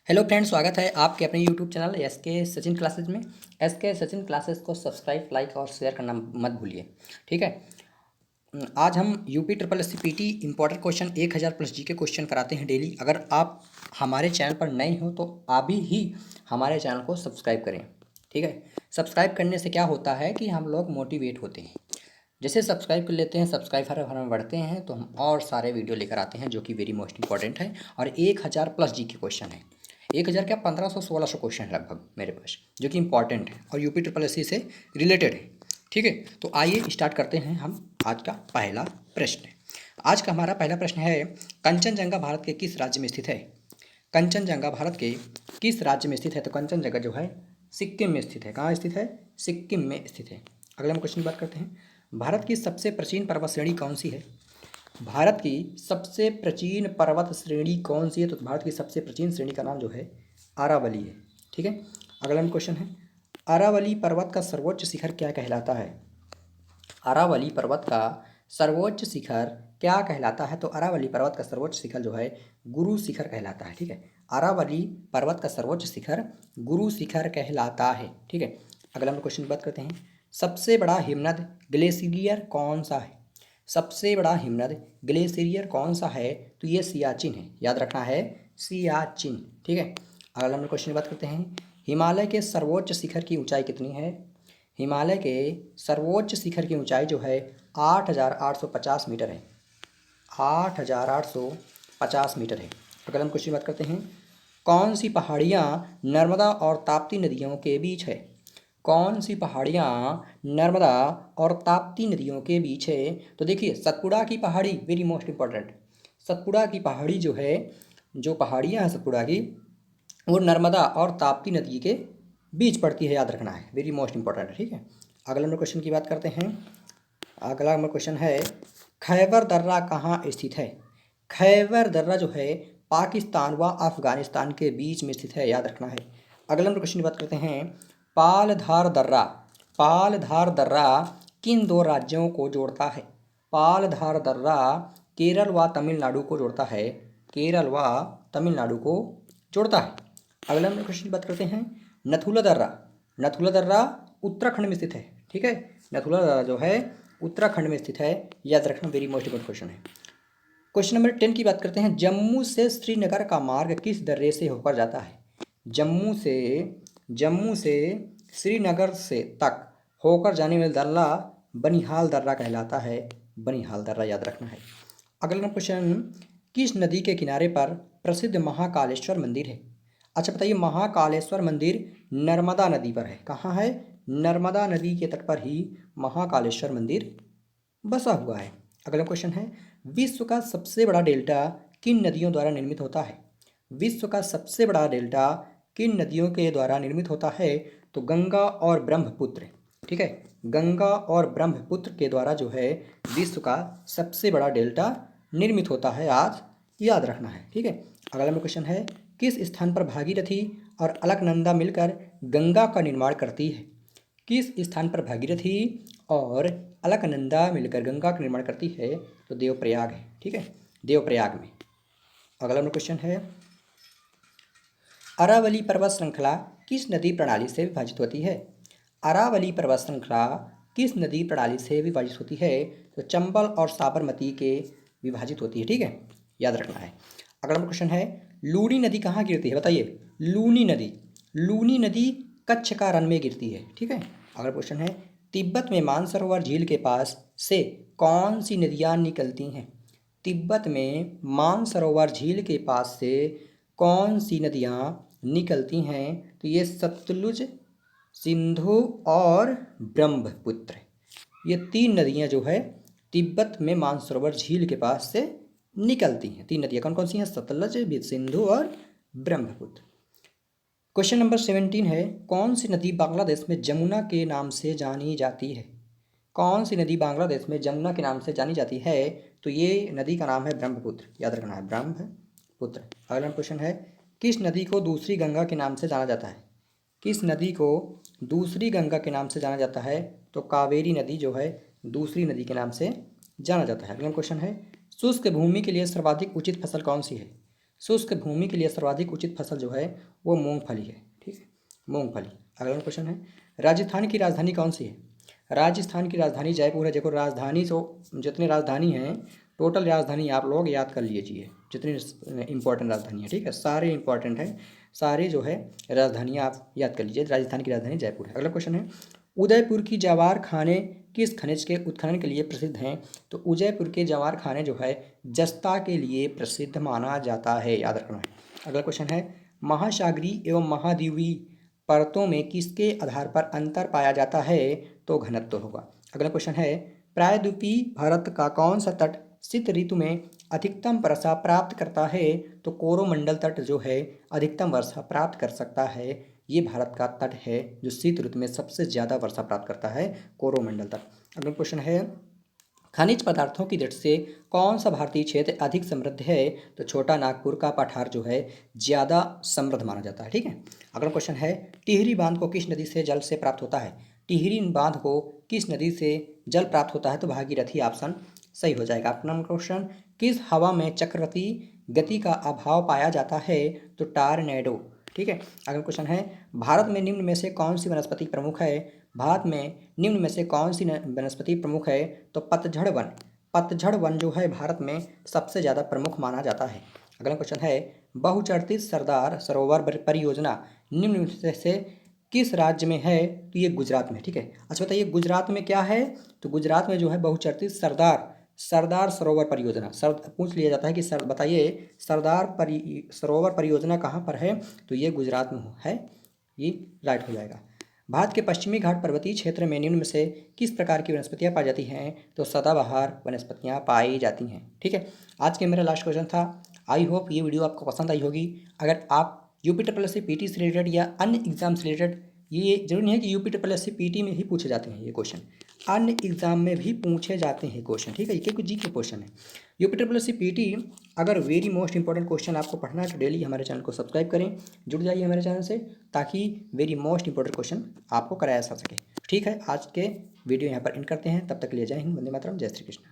Hello friends, स्वागत है आपके अपने YouTube channel S K Sachin classes में। एस के सचिन क्लासेज को सब्सक्राइब, लाइक और शेयर करना मत भूलिए। ठीक है। आज हम UP triple S C P T important question 1000 plus GK के क्वेश्चन कराते हैं डेली। अगर आप हमारे चैनल पर नए हो तो अभी ही हमारे चैनल को सब्सक्राइब करें। ठीक है। सब्सक्राइब करने से क्या होता है कि हम लोग मोटिवेट होते हैं। जैसे सब्सक्राइब कर लेते हैं, सब्सक्राइबर हमें बढ़ते हैं तो हम और सारे वीडियो लेकर आते हैं जो कि वेरी मोस्ट इंपॉर्टेंट है। और 1000 प्लस जी के क्वेश्चन है। 1000 क्या, 1500-1600 क्वेश्चन है लगभग मेरे पास, जो कि इंपॉर्टेंट है और यूपी ट्रिपल एस सी से रिलेटेड है। ठीक है। तो आइए स्टार्ट करते हैं हम आज का पहला प्रश्न। आज का हमारा पहला प्रश्न है, कंचनजंगा भारत के किस राज्य में स्थित है? कंचनजंगा भारत के किस राज्य में स्थित है? तो कंचनजंगा जो है सिक्किम में स्थित है। कहाँ स्थित है? सिक्किम में स्थित है। अगले हम क्वेश्चन की बात करते हैं, भारत की सबसे प्राचीन पर्वत श्रेणी कौन सी है? भारत की सबसे प्राचीन पर्वत श्रेणी कौन सी है? तो भारत की सबसे प्राचीन श्रेणी का नाम जो है अरावली है। ठीक है। अगला क्वेश्चन है, अरावली पर्वत का सर्वोच्च शिखर क्या कहलाता है? अरावली पर्वत का सर्वोच्च शिखर क्या कहलाता है? तो अरावली पर्वत का सर्वोच्च शिखर जो है गुरु शिखर कहलाता है। ठीक है। अरावली पर्वत का सर्वोच्च शिखर गुरु शिखर कहलाता है। ठीक है। अगला हम क्वेश्चन की बात करते हैं, सबसे बड़ा हिमनद ग्लेशियर कौन सा है? सबसे बड़ा हिमनद ग्लेशियर कौन सा है? तो ये सियाचिन है, याद रखना है, सियाचिन। ठीक है। अगला हम क्वेश्चन की बात करते हैं, हिमालय के सर्वोच्च शिखर की ऊंचाई कितनी है? हिमालय के सर्वोच्च शिखर की ऊंचाई जो है 8850 मीटर है। 8850 मीटर है। अगर हम क्वेश्चन की बात करते हैं, कौन सी पहाड़ियाँ नर्मदा और ताप्ती नदियों के बीच है? कौन सी पहाड़ियाँ नर्मदा और ताप्ती नदियों के बीच है? तो देखिए, सतपुड़ा की पहाड़ी वेरी मोस्ट इंपॉर्टेंट। सतपुड़ा की पहाड़ी जो है, जो पहाड़ियाँ हैं सतपुड़ा की, वो नर्मदा और ताप्ती नदी के बीच पड़ती है, याद रखना है, वेरी मोस्ट इंपॉर्टेंट है। ठीक है। अगला नंबर क्वेश्चन की बात करते हैं। अगला नंबर क्वेश्चन है, खैबर दर्रा कहाँ स्थित है? खैबर दर्रा जो है पाकिस्तान व अफगानिस्तान के बीच में स्थित है, याद रखना है। अगला नंबर क्वेश्चन की बात करते हैं, पालधार दर्रा, पालधार दर्रा किन दो राज्यों को जोड़ता है? पालधार दर्रा केरल व तमिलनाडु को जोड़ता है। केरल व तमिलनाडु को जोड़ता है। अगला नंबर क्वेश्चन की बात करते हैं, नथुला दर्रा, नथुला दर्रा उत्तराखंड में स्थित है। ठीक है। नथुला दर्रा जो है उत्तराखंड में स्थित है, याद रखना, वेरी मोस्ट इंपॉर्टेंट क्वेश्चन है। क्वेश्चन नंबर 10 की बात करते हैं, जम्मू से श्रीनगर का मार्ग किस दर्रे से होकर जाता है? जम्मू से श्रीनगर से तक होकर जाने वाला दर्रा बनिहाल दर्रा कहलाता है। बनिहाल दर्रा, याद रखना है। अगला क्वेश्चन, किस नदी के किनारे पर प्रसिद्ध महाकालेश्वर मंदिर है? अच्छा बताइए, महाकालेश्वर मंदिर नर्मदा नदी पर है। कहाँ है? नर्मदा नदी के तट पर ही महाकालेश्वर मंदिर बसा हुआ है। अगला क्वेश्चन है, विश्व का सबसे बड़ा डेल्टा किन नदियों द्वारा निर्मित होता है? विश्व का सबसे बड़ा डेल्टा किन नदियों के द्वारा निर्मित होता है? तो गंगा और ब्रह्मपुत्र। ठीक है। गंगा और ब्रह्मपुत्र के द्वारा जो है विश्व का सबसे बड़ा डेल्टा निर्मित होता है, आज याद रखना है। ठीक है। अगला क्वेश्चन है, किस स्थान पर भागीरथी और अलकनंदा मिलकर गंगा का निर्माण करती है? किस स्थान पर भागीरथी और अलकनंदा मिलकर गंगा का निर्माण करती है? तो देवप्रयाग है। ठीक है, देवप्रयाग में। अगला क्वेश्चन है, अरावली पर्वत श्रृंखला किस नदी प्रणाली से विभाजित होती है? अरावली पर्वत श्रृंखला किस नदी प्रणाली से विभाजित होती है? तो चंबल और साबरमती के विभाजित होती है। ठीक है, याद रखना है। अगला क्वेश्चन है, लूनी नदी कहाँ गिरती है? बताइए, लूनी नदी, लूनी नदी कच्छ का रण में गिरती है। ठीक है। अगला क्वेश्चन है, तिब्बत में मानसरोवर झील के पास से कौन सी नदियाँ निकलती हैं? तिब्बत में मानसरोवर झील के पास से कौन सी नदियाँ निकलती हैं? तो ये सतलुज, सिंधु और ब्रह्मपुत्र, ये तीन नदियाँ जो है तिब्बत में मानसरोवर झील के पास से निकलती हैं। तीन नदियाँ कौन कौन सी हैं? सतलज, सिंधु और ब्रह्मपुत्र। क्वेश्चन नंबर 17 है, कौन सी नदी बांग्लादेश में जमुना के नाम से जानी जाती है? कौन सी नदी बांग्लादेश में जमुना के नाम से जानी जाती है? तो ये नदी का नाम है ब्रह्मपुत्र, याद रखना है, ब्रह्मपुत्र। अगला क्वेश्चन है, किस नदी को दूसरी गंगा के नाम से जाना जाता है? किस नदी को दूसरी गंगा के नाम से जाना जाता है? तो कावेरी नदी जो है दूसरी नदी के नाम से जाना जाता है। अगला क्वेश्चन है, शुष्क भूमि के लिए सर्वाधिक उचित फसल कौन सी है? शुष्क भूमि के लिए सर्वाधिक उचित फसल जो है वो मूंगफली है। ठीक है, मूंगफली। अगला क्वेश्चन है, राजस्थान की राजधानी कौन सी है? राजस्थान की राजधानी जयपुर है। देखो राजधानी तो जितनी राजधानी हैं, टोटल राजधानी आप लोग याद कर लीजिए, जितनी इंपॉर्टेंट राजधानी है। ठीक है, सारे इंपॉर्टेंट है, सारे जो है राजधानियाँ आप याद कर लीजिए। राजस्थान की राजधानी जयपुर है। अगला क्वेश्चन है, उदयपुर की जवार खाने किस खनिज के उत्खनन के लिए प्रसिद्ध हैं? तो उदयपुर के जवार खाने जो है जस्ता के लिए प्रसिद्ध माना जाता है, याद रखना है। अगला क्वेश्चन है, महासागरीय एवं महाद्वीपीय परतों में किसके आधार पर अंतर पाया जाता है? तो घनत्व होगा। अगला क्वेश्चन है, प्रायद्वीपीय भारत का कौन सा तट शीत ऋतु में अधिकतम वर्षा प्राप्त करता है? तो कोरोमंडल तट जो है अधिकतम वर्षा प्राप्त कर सकता है। ये भारत का तट है जो शीत ऋतु में सबसे ज़्यादा वर्षा प्राप्त करता है, कोरोमंडल तट। अगला क्वेश्चन है, खनिज पदार्थों की दृष्टि से कौन सा भारतीय क्षेत्र अधिक समृद्ध है? तो छोटा नागपुर का पठार जो है ज़्यादा समृद्ध माना जाता है। ठीक है, अगला क्वेश्चन है, टिहरी बांध को किस नदी से जल से प्राप्त होता है? टिहरी बांध को किस नदी से जल प्राप्त होता है? तो भागीरथी ऑप्शन सही हो जाएगा। अपना क्वेश्चन, किस हवा में चक्रवर्ती गति का अभाव पाया जाता है? तो टारनेडो। ठीक है, अगला क्वेश्चन है, भारत में निम्न में से कौन सी वनस्पति प्रमुख है? भारत में निम्न में से कौन सी वनस्पति प्रमुख है? तो पतझड़ वन। पतझड़ वन जो है भारत में सबसे ज़्यादा प्रमुख माना जाता है। अगला क्वेश्चन है, बहुचर्चित सरदार सरोवर परियोजना निम्न में से किस राज्य में है? तो ये गुजरात में। ठीक है, अच्छा बताइए गुजरात में क्या है? तो गुजरात में जो है बहुचर्चित सरदार सरोवर परियोजना पूछ लिया जाता है कि सर बताइए सरोवर परियोजना कहाँ पर है? तो ये गुजरात में है, ये राइट हो जाएगा। भारत के पश्चिमी घाट पर्वतीय क्षेत्र में निम्न में से किस प्रकार की वनस्पतियाँ पाई जाती हैं? तो सदाबहार वनस्पतियाँ पाई जाती हैं। ठीक है, आज के मेरा लास्ट क्वेश्चन था। आई होप ये वीडियो आपको पसंद आई होगी। अगर आप UP SSC PT से रिलेटेड या अन्य एग्जाम से रिलेटेड, ये जरूरी नहीं है कि UP SSC PT में ही पूछे जाते हैं ये क्वेश्चन, अन्य एग्जाम में भी पूछे जाते हैं क्वेश्चन। ठीक है, ये कुछ GK क्वेश्चन है। UP SSC PT अगर वेरी मोस्ट इंपॉर्टेंट क्वेश्चन आपको पढ़ना है तो डेली हमारे चैनल को सब्सक्राइब करें, जुड़ जाइए हमारे चैनल से, ताकि वेरी मोस्ट इंपॉर्टेंट क्वेश्चन आपको कराया जा सके। ठीक है, आज के वीडियो यहाँ पर एंड करते हैं। तब तक के लिए जय हिंद, वंदे मातरम, जय श्री कृष्ण।